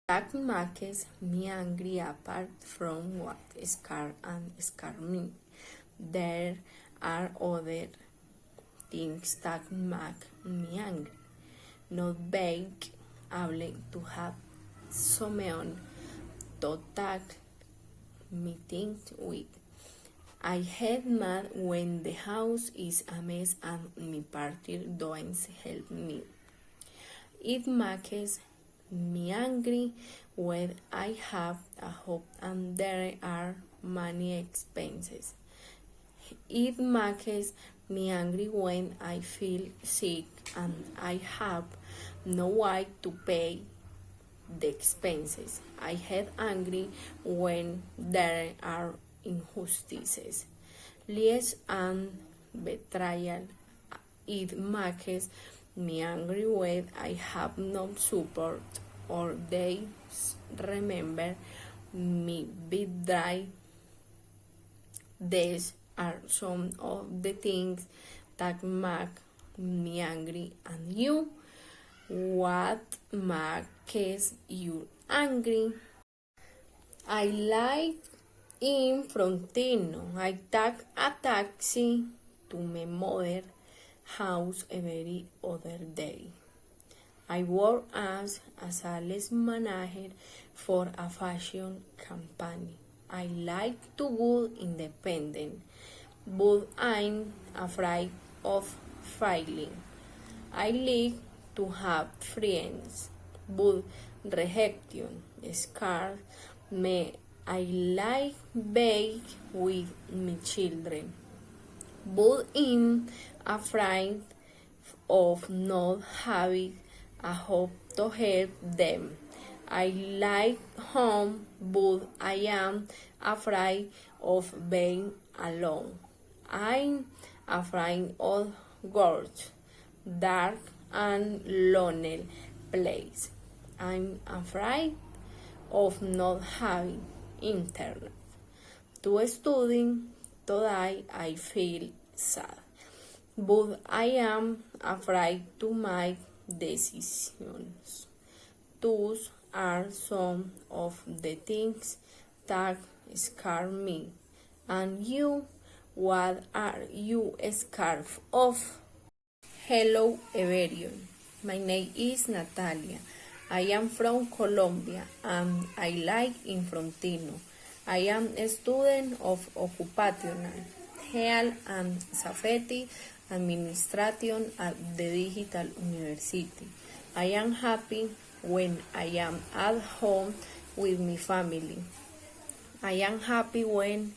That makes me angry apart from what scare me. There are other things that make me angry. Not being able to have someone to talk me things with. I get mad when the house is a mess and my partner doesn't help me. It makes me angry when I have a job and there are many expenses. It makes me angry when I feel sick and I have no way to pay the expenses. I get angry when there are injustices, lies and betrayal. It makes me angry when I have no support or they remember me betray. These are some of the things that make me angry. And you? What makes you angry? I live in Frontino. I take a taxi to my mother's house every other day. I work as a sales manager for a fashion company. I like to be independent, but I'm afraid of failing. I like to have friends, but rejection scares me. I like being with my children, but I'm afraid of not having a hope to help them. I like home, but I am afraid of being alone. I'm afraid of ghosts, dark and lonely place. I'm afraid of not having internet. To study today I feel sad, but I am afraid to make decisions. Those are some of the things that scare me. And you, what are you scared of? Hello everyone, my name is Natalia. I am from Colombia and I live in Frontino. I am a student of Occupational Health and Safety Administration at the Digital University. I am happy when I am at home with my family. I am happy when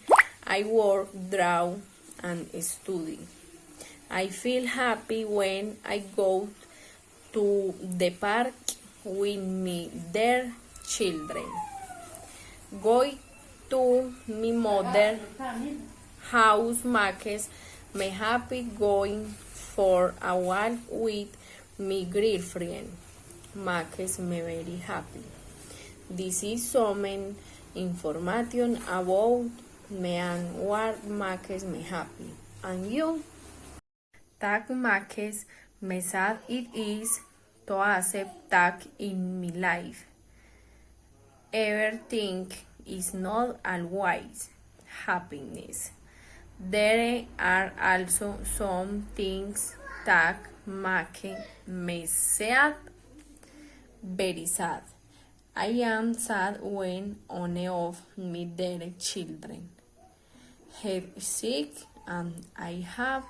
I work, draw, and study. I feel happy when I go to the park with my dear children. Going to my mother's house makes me happy. Going for a walk with my girlfriend makes me very happy. This is some information about me and what makes me happy. And you? That makes me sad. It is to accept that in my life everything is not always happiness. There are also some things that make me sad, very sad. I am sad when one of my dear children get sick and I have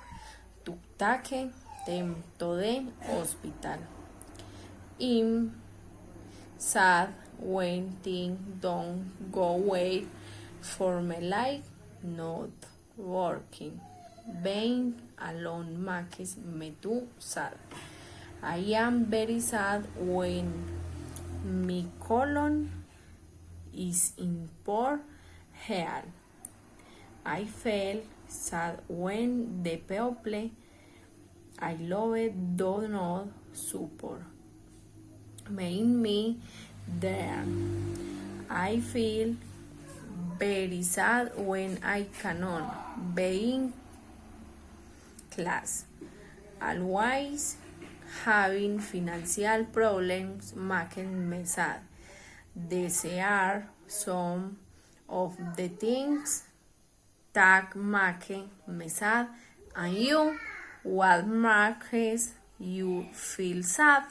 to take them to the hospital. I'm sad when things don't go well for my life not working. Being alone makes me too sad. I am very sad when my colon is in poor health. I feel sad when the people I love do not support me there. I feel very sad when I cannot be in class. Always having financial problems makes me sad. These are some of the things that make me sad. And you, what makes you feel sad?